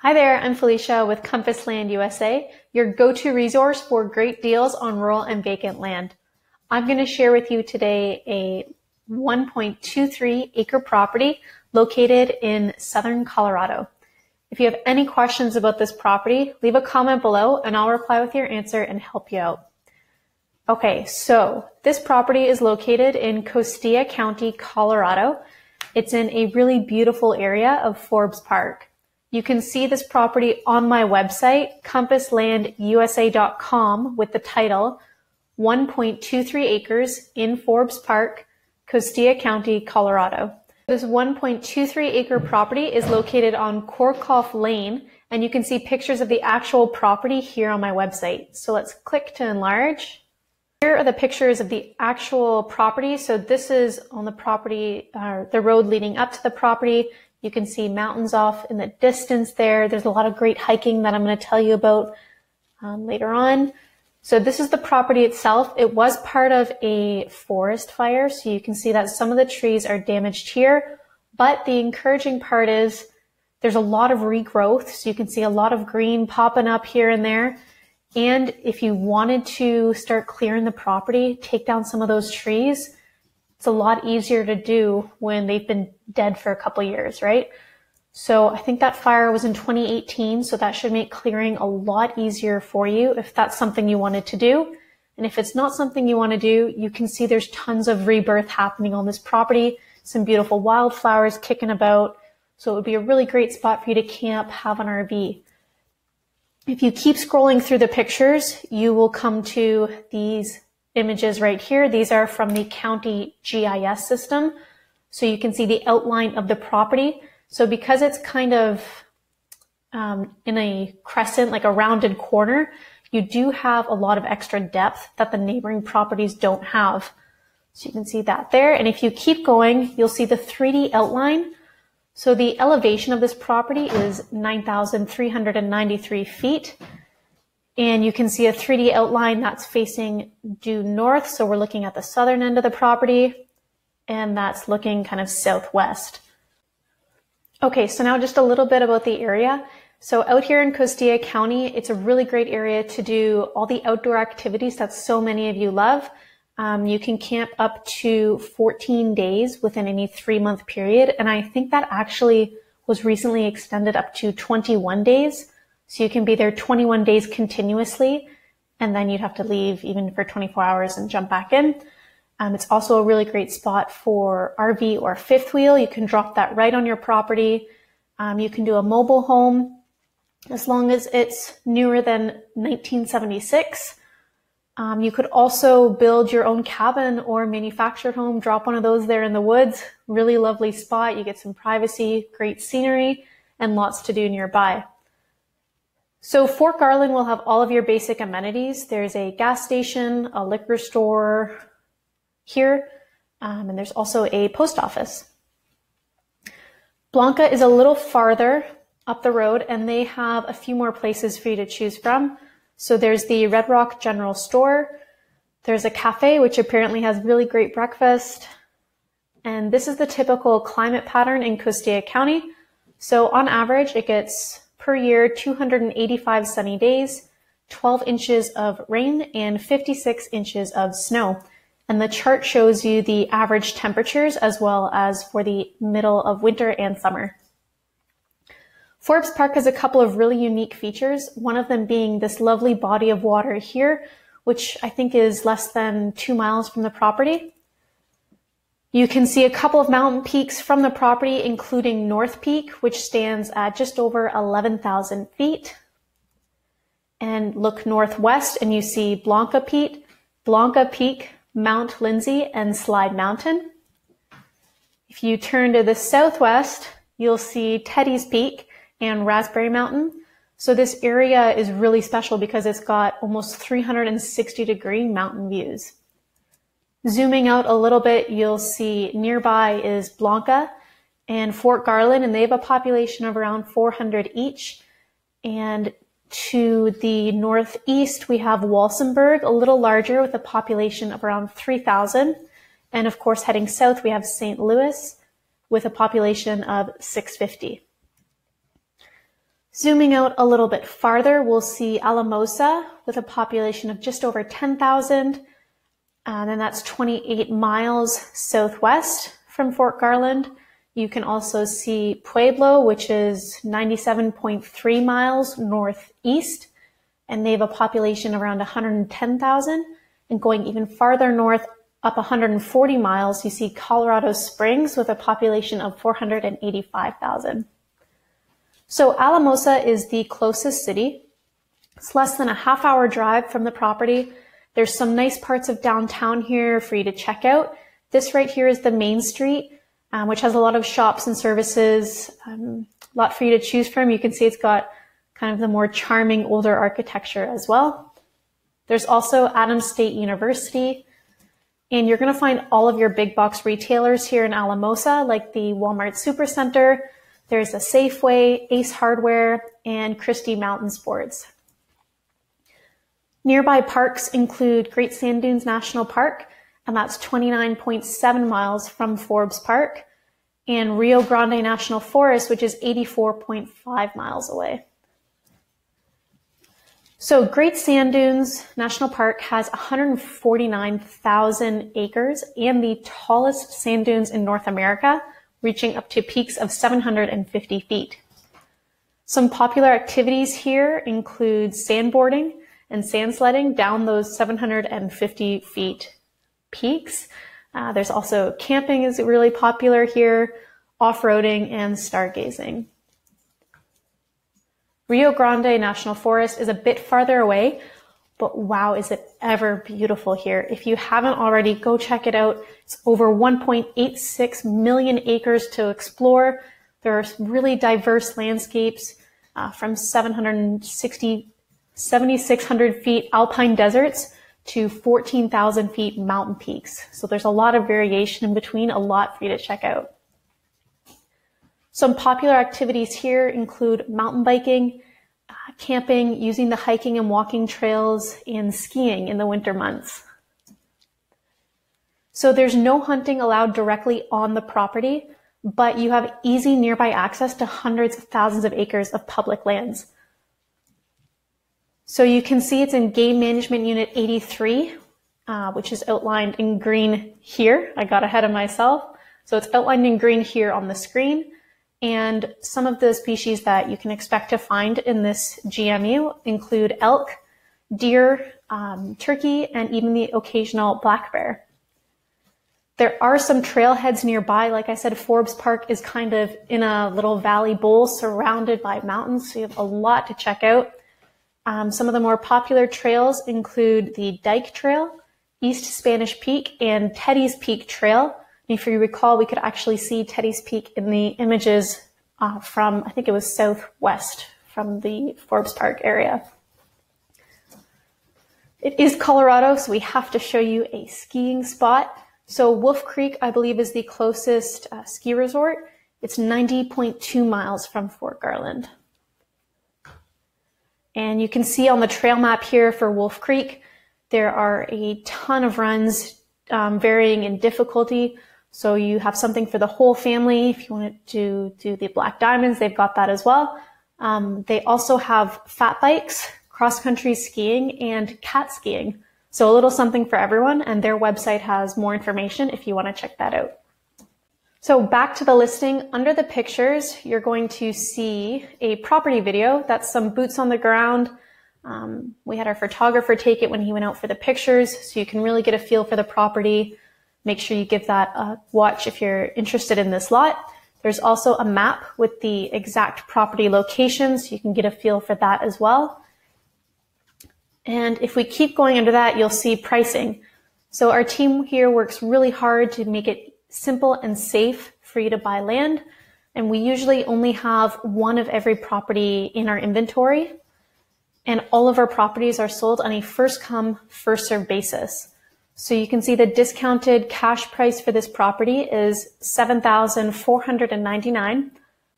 Hi there, I'm Felicia with Compass Land USA, your go-to resource for great deals on rural and vacant land. I'm going to share with you today a 1.23 acre property located in southern Colorado. If you have any questions about this property, leave a comment below and I'll reply with your answer and help you out. Okay, so this property is located in Costilla County, Colorado. It's in a really beautiful area of Forbes Park. You can see this property on my website, compasslandusa.com, with the title 1.23 acres in Forbes Park, Costilla County, Colorado. This 1.23 acre property is located on Korlkoff Lane, and you can see pictures of the actual property here on my website. So let's click to enlarge. Here are the pictures of the actual property. So this is on the property, the road leading up to the property. You can see mountains off in the distance there. There's a lot of great hiking that I'm going to tell you about later on. So this is the property itself. It was part of a forest fire, so you can see that some of the trees are damaged here. But the encouraging part is there's a lot of regrowth, so you can see a lot of green popping up here and there. And if you wanted to start clearing the property, take down some of those trees, it's a lot easier to do when they've been dead for a couple years, right? So I think that fire was in 2018, so that should make clearing a lot easier for you if that's something you wanted to do. And if it's not something you want to do, you can see there's tons of rebirth happening on this property, some beautiful wildflowers kicking about. So it would be a really great spot for you to camp, have an RV. If you keep scrolling through the pictures, you will come to these images right here. These are from the county GIS system. So you can see the outline of the property. So because it's kind of in a crescent, like a rounded corner, you do have a lot of extra depth that the neighboring properties don't have. So you can see that there. And if you keep going, you'll see the 3D outline. So the elevation of this property is 9,393 feet. And you can see a 3D outline that's facing due north. So we're looking at the southern end of the property, and that's looking kind of southwest. Okay, so now just a little bit about the area. So out here in Costilla County, it's a really great area to do all the outdoor activities that so many of you love. You can camp up to 14 days within any 3-month period. And I think that actually was recently extended up to 21 days. So you can be there 21 days continuously, and then you'd have to leave even for 24 hours and jump back in. It's also a really great spot for RV or fifth wheel. You can drop that right on your property. You can do a mobile home as long as it's newer than 1976. You could also build your own cabin or manufactured home, drop one of those there in the woods. Really lovely spot. You get some privacy, great scenery, and lots to do nearby. So Fort Garland will have all of your basic amenities. There's a gas station, a liquor store here, and there's also a post office. Blanca is a little farther up the road, and they have a few more places for you to choose from. So there's the Red Rock General Store. There's a cafe, which apparently has really great breakfast. And this is the typical climate pattern in Costilla County. So on average, it gets per year 285 sunny days, 12 inches of rain, and 56 inches of snow. And the chart shows you the average temperatures as well as for the middle of winter and summer. Forbes Park has a couple of really unique features, one of them being this lovely body of water here, which I think is less than 2 miles from the property. You can see a couple of mountain peaks from the property, including North Peak, which stands at just over 11,000 feet. And look northwest and you see Blanca Peak, Mount Lindsay, and Slide Mountain. If you turn to the southwest, you'll see Teddy's Peak and Raspberry Mountain. So this area is really special because it's got almost 360-degree mountain views. Zooming out a little bit, you'll see nearby is Blanca and Fort Garland, and they have a population of around 400 each. And to the northeast, we have Walsenburg, a little larger with a population of around 3,000. And of course, heading south, we have St. Louis with a population of 650. Zooming out a little bit farther, we'll see Alamosa with a population of just over 10,000. And then that's 28 miles southwest from Fort Garland. You can also see Pueblo, which is 97.3 miles northeast, and they have a population around 110,000. And going even farther north, up 140 miles, you see Colorado Springs with a population of 485,000. So Alamosa is the closest city. It's less than a half-hour drive from the property. There's some nice parts of downtown here for you to check out. This right here is the main street, which has a lot of shops and services, a lot for you to choose from. You can see it's got kind of the more charming older architecture as well. There's also Adams State University, and you're going to find all of your big box retailers here in Alamosa, like the Walmart Supercenter. There's a Safeway, Ace Hardware, and Christie Mountain Sports. Nearby parks include Great Sand Dunes National Park, and that's 29.7 miles from Forbes Park, and Rio Grande National Forest, which is 84.5 miles away. So Great Sand Dunes National Park has 149,000 acres and the tallest sand dunes in North America, reaching up to peaks of 750 feet. Some popular activities here include sandboarding and sand sledding down those 750 feet peaks. There's also camping is really popular here, off-roading, and stargazing. Rio Grande National Forest is a bit farther away, but wow, is it ever beautiful here. If you haven't already, go check it out. It's over 1.86 million acres to explore. There are really diverse landscapes from 7,600 feet alpine deserts to 14,000 feet mountain peaks. So there's a lot of variation in between, a lot for you to check out. Some popular activities here include mountain biking, camping, using the hiking and walking trails, and skiing in the winter months. So there's no hunting allowed directly on the property, but you have easy nearby access to hundreds of thousands of acres of public lands. So you can see it's in Game Management Unit 83, which is outlined in green here. I got ahead of myself. So it's outlined in green here on the screen. And some of the species that you can expect to find in this GMU include elk, deer, turkey, and even the occasional black bear. There are some trailheads nearby. Like I said, Forbes Park is kind of in a little valley bowl surrounded by mountains, so you have a lot to check out. Some of the more popular trails include the Dyke Trail, East Spanish Peak, and Teddy's Peak Trail. And if you recall, we could actually see Teddy's Peak in the images from, I think it was southwest from the Forbes Park area. It is Colorado, so we have to show you a skiing spot. So Wolf Creek, I believe, is the closest ski resort. It's 90.2 miles from Fort Garland. And you can see on the trail map here for Wolf Creek, there are a ton of runs varying in difficulty. So you have something for the whole family. If you wanted to do the Black Diamonds, they've got that as well. They also have fat bikes, cross-country skiing, and cat skiing. So a little something for everyone, and their website has more information if you want to check that out. So back to the listing, under the pictures, you're going to see a property video. That's some boots on the ground. We had our photographer take it when he went out for the pictures, so you can really get a feel for the property. Make sure you give that a watch if you're interested in this lot. There's also a map with the exact property location, so you can get a feel for that as well. And if we keep going under that, you'll see pricing. So our team here works really hard to make it simple and safe for you to buy land. And we usually only have one of every property in our inventory. And all of our properties are sold on a first come, first served basis. So you can see the discounted cash price for this property is $7,499.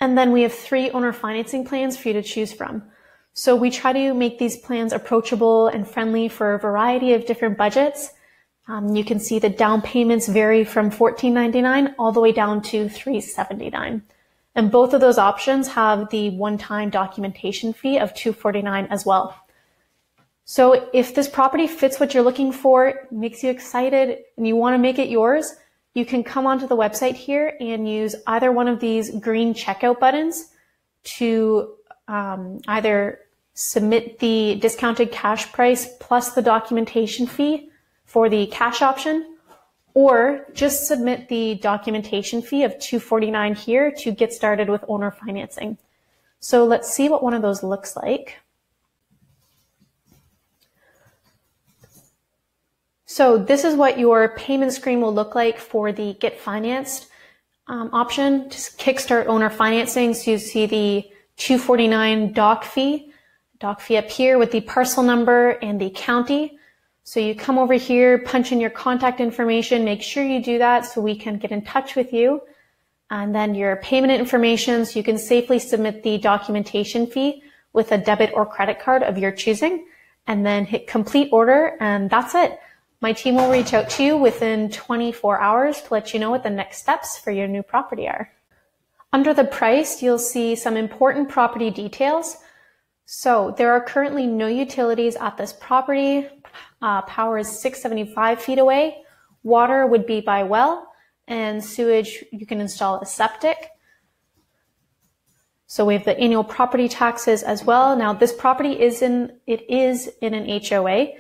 And then we have 3 owner financing plans for you to choose from. So we try to make these plans approachable and friendly for a variety of different budgets. You can see the down payments vary from $1,499 all the way down to $379. And both of those options have the one-time documentation fee of $249 as well. So if this property fits what you're looking for, makes you excited, and you want to make it yours, you can come onto the website here and use either one of these green checkout buttons to either submit the discounted cash price plus the documentation fee for the cash option, or just submit the documentation fee of $249 here to get started with owner financing. So let's see what one of those looks like. So this is what your payment screen will look like for the Get Financed option. Just kickstart owner financing. So you see the $249 doc fee up here with the parcel number and the county. So you come over here, punch in your contact information, make sure you do that so we can get in touch with you. And then your payment information, so you can safely submit the documentation fee with a debit or credit card of your choosing, and then hit complete order, and that's it. My team will reach out to you within 24 hours to let you know what the next steps for your new property are. Under the price, you'll see some important property details. So there are currently no utilities at this property. Power is 675 feet away. Water would be by well, and sewage, you can install a septic. So we have the annual property taxes as well. Now this property is in an HOA.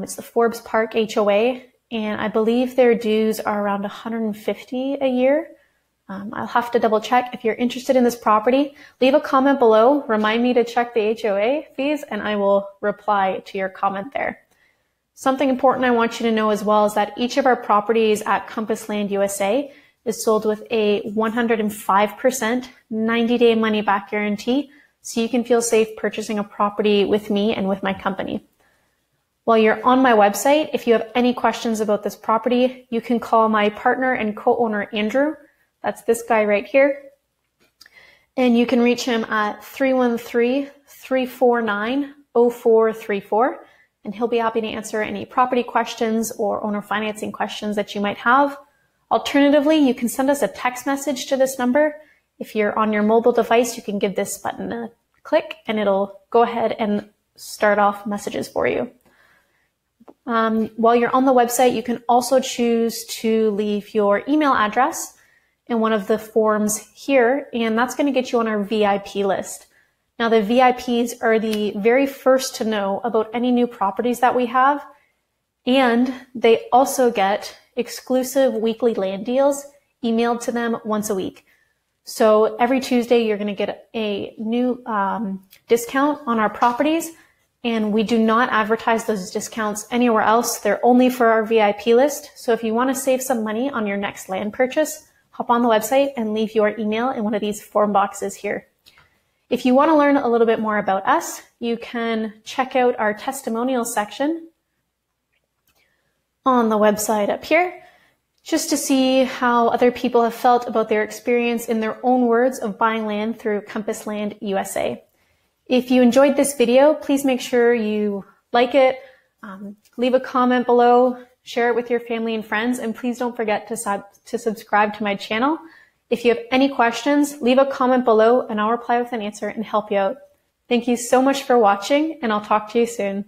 It's the Forbes Park HOA, and I believe their dues are around $150 a year. I'll have to double check. If you're interested in this property, leave a comment below. Remind me to check the HOA fees, and I will reply to your comment there. Something important I want you to know as well is that each of our properties at Compass Land USA is sold with a 105% 90-day money-back guarantee, so you can feel safe purchasing a property with me and with my company. While you're on my website, if you have any questions about this property, you can call my partner and co-owner, Andrew. That's this guy right here. And you can reach him at 313-349-0434. And he'll be happy to answer any property questions or owner financing questions that you might have. Alternatively, you can send us a text message to this number. If you're on your mobile device, you can give this button a click and it'll go ahead and start off messages for you. While you're on the website, you can also choose to leave your email address in one of the forms here, and that's going to get you on our VIP list. Now, the VIPs are the very first to know about any new properties that we have, and they also get exclusive weekly land deals emailed to them once a week. So every Tuesday, you're going to get a new discount on our properties, and we do not advertise those discounts anywhere else. They're only for our VIP list. So if you want to save some money on your next land purchase, hop on the website and leave your email in one of these form boxes here. If you want to learn a little bit more about us, you can check out our testimonial section on the website up here, just to see how other people have felt about their experience in their own words of buying land through Compass Land USA. If you enjoyed this video, please make sure you like it, leave a comment below, share it with your family and friends, and please don't forget to subscribe to my channel. If you have any questions, leave a comment below and I'll reply with an answer and help you out. Thank you so much for watching, and I'll talk to you soon.